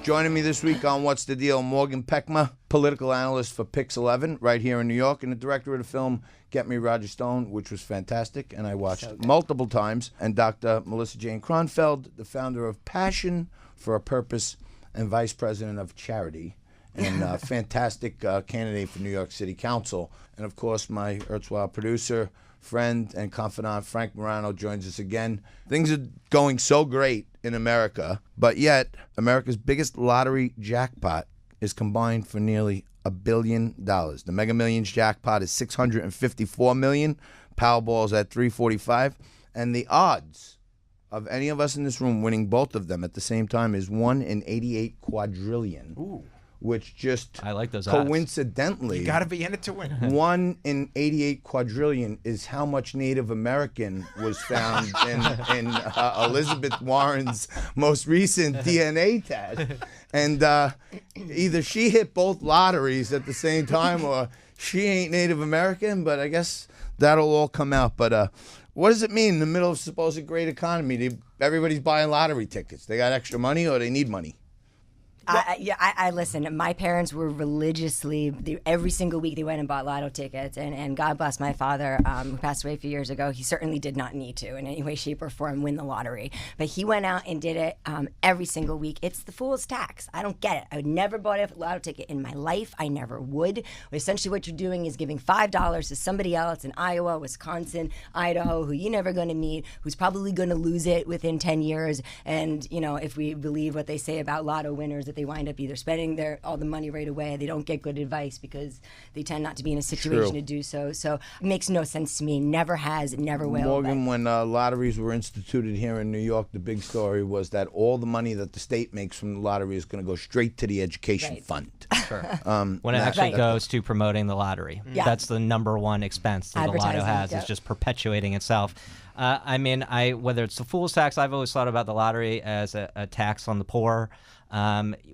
Joining me this week on What's the Deal, Morgan Pehme, political analyst for Pix 11 right here in New York, and the director of the film Get Me Roger Stone, which was fantastic, and I watched multiple times, and Dr. Melissa Jane Kronfeld, the founder of Passion for a Purpose and vice president of Charity, and a fantastic candidate for New York City Council. And of course, my erstwhile producer, friend, and confidant, Frank Morano, joins us again. Things are going so great in America, but yet America's biggest lottery jackpot is combined for nearly $1 billion. The Mega Millions jackpot is $654 million. Powerball's at $345, and the odds of any of us in this room winning both of them at the same time is 1 in 88 quadrillion. Ooh. Which just I like those coincidentally, you got to be in it to win. 1 in 88 quadrillion is how much Native American was found in Elizabeth Warren's most recent DNA test. And either she hit both lotteries at the same time or she ain't Native American, but I guess that'll all come out. But what does it mean in the middle of supposed great economy? Everybody's buying lottery tickets. They got extra money or they need money? I listen. My parents were religiously, every single week they went and bought lotto tickets. And God bless my father, who passed away a few years ago. He certainly did not need to in any way, shape, or form win the lottery. But he went out and did it every single week. It's the fool's tax. I don't get it. I would never bought a lotto ticket in my life. I never would. Essentially what you're doing is giving $5 to somebody else in Iowa, Wisconsin, Idaho, who you're never going to meet, who's probably going to lose it within 10 years. And, you know, if we believe what they say about lotto winners, that they wind up either spending all the money right away. They don't get good advice because they tend not to be in a situation to do so. So it makes no sense to me. Never has, never will. Morgan, when lotteries were instituted here in New York, the big story was that all the money that the state makes from the lottery is going to go straight to the education fund. Sure. When it actually goes to promoting the lottery. Yeah. That's the #1 expense that the lotto has, is just perpetuating itself. I mean, whether it's the fool's tax, I've always thought about the lottery as a tax on the poor.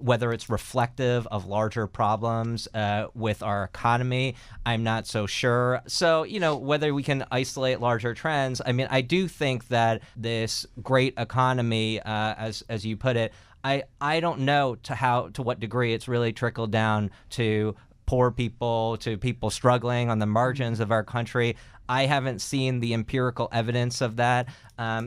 Whether it's reflective of larger problems with our economy, I'm not so sure. So, you know, whether we can isolate larger trends, I mean, I do think that this great economy, as you put it, I don't know to what degree it's really trickled down to poor people, to people struggling on the margins of our country. I haven't seen the empirical evidence of that.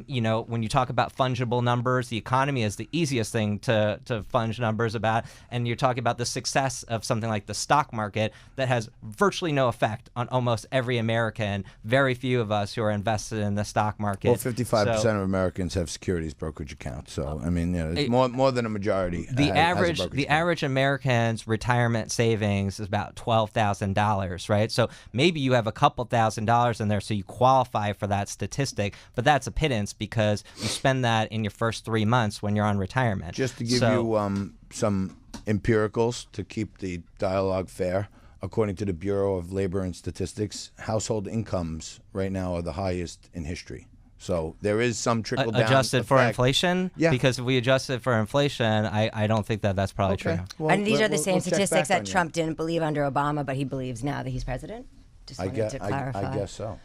You know, when you talk about fungible numbers, the economy is the easiest thing to funge numbers about. And you're talking about the success of something like the stock market that has virtually no effect on almost every American. Very few of us who are invested in the stock market. Well, 55% of Americans have securities brokerage accounts. So, I mean, you know, it's more than a majority. The average American's retirement savings is about $12,000, right? So maybe you have a couple $1,000s in there, so you qualify for that statistic, but that's a pittance because you spend that in your first 3 months when you're on retirement. Just to give you some empiricals to keep the dialogue fair, according to the Bureau of Labor and Statistics, household incomes right now are the highest in history. So there is some trickle down adjusted for inflation. Yeah. Because if we adjusted for inflation, I don't think that's probably true. Well, and these are the same statistics that Trump didn't believe under Obama, but he believes now that he's president. Just wanted to clarify. I guess so.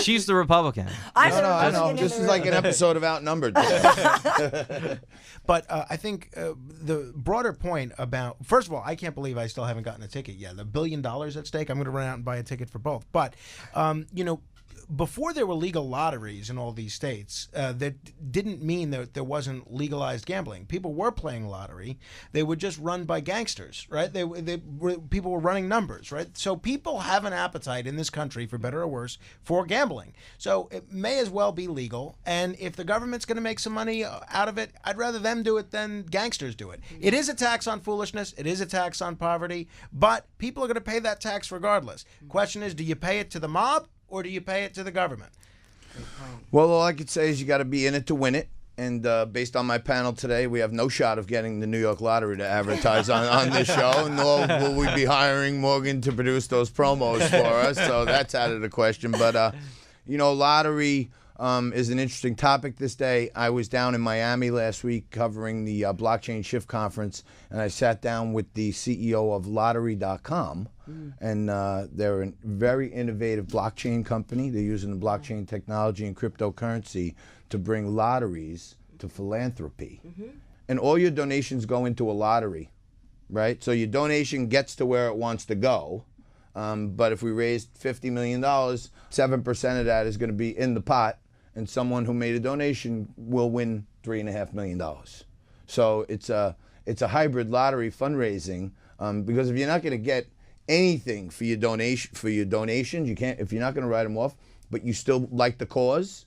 She's the Republican. I know. This is like an episode of Outnumbered. But I think the broader point about, first of all, I can't believe I still haven't gotten a ticket yet. The $1 billion at stake, I'm going to run out and buy a ticket for both. But, you know, before there were legal lotteries in all these states, that didn't mean that there wasn't legalized gambling. People were playing lottery. They were just run by gangsters, right? People were running numbers, right? So people have an appetite in this country, for better or worse, for gambling. So it may as well be legal. And if the government's going to make some money out of it, I'd rather them do it than gangsters do it. It is a tax on foolishness. It is a tax on poverty. But people are going to pay that tax regardless. Question is, do you pay it to the mob? Or do you pay it to the government? Well, all I could say is you got to be in it to win it. And based on my panel today, we have no shot of getting the New York Lottery to advertise on this show, nor will we be hiring Morgan to produce those promos for us. So that's out of the question. But, you know, lottery is an interesting topic this day. I was down in Miami last week covering the Blockchain Shift Conference, and I sat down with the CEO of Lottery.com. And they're a very innovative blockchain company. They're using the blockchain technology and cryptocurrency to bring lotteries to philanthropy. and all your donations go into a lottery, right? So your donation gets to where it wants to go. But if we raised $50 million, 7% of that is going to be in the pot, and someone who made a donation will win $3.5 million. So it's a hybrid lottery fundraising, because if you're not going to get anything for your donations, you can't. If you're not going to write them off, but you still like the cause,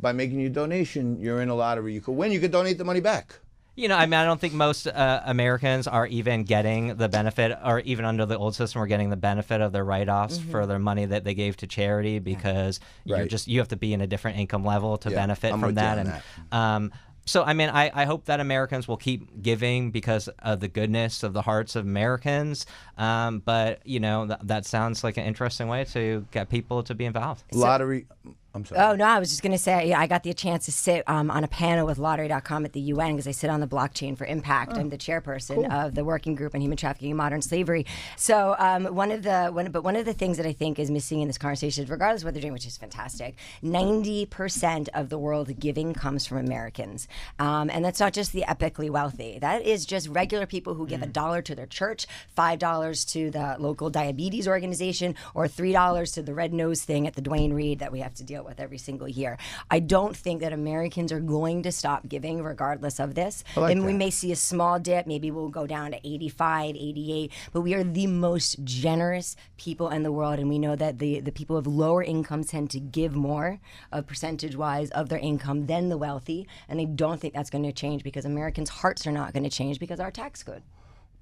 by making your donation, you're in a lottery. You could win. You could donate the money back. You know, I mean, I don't think most Americans are even getting the benefit, or even under the old system, are getting the benefit of their write-offs for their money that they gave to charity, because you have to be in a different income level to benefit from that. And so, I mean, I hope that Americans will keep giving because of the goodness of the hearts of Americans. But, you know, that sounds like an interesting way to get people to be involved. Lottery. I'm sorry. Oh, no, I was just going to say, I got the chance to sit on a panel with Lottery.com at the UN, because I sit on the blockchain for impact. I'm the chairperson of the working group on human trafficking and modern slavery. So one of the things that I think is missing in this conversation, regardless of what they're doing, which is fantastic, 90% of the world's giving comes from Americans. And that's not just the epically wealthy. That is just regular people who give $1 to their church, $5 to the local diabetes organization, or $3 to the red nose thing at the Duane Reade that we have to deal with every single year. I don't think that Americans are going to stop giving regardless of this. And we may see a small dip. Maybe we'll go down to 85, 88. But we are the most generous people in the world. And we know that the people of lower incomes tend to give more percentage-wise of their income than the wealthy. And I don't think that's going to change, because Americans' hearts are not going to change because our tax code.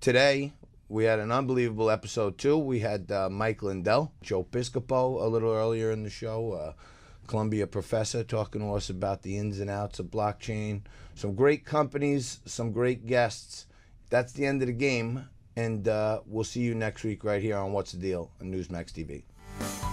Today, we had an unbelievable episode, too. We had Mike Lindell, Joe Piscopo a little earlier in the show, Columbia professor, talking to us about the ins and outs of blockchain. Some great companies, some great guests. That's the end of the game, and we'll see you next week right here on What's the Deal on Newsmax TV.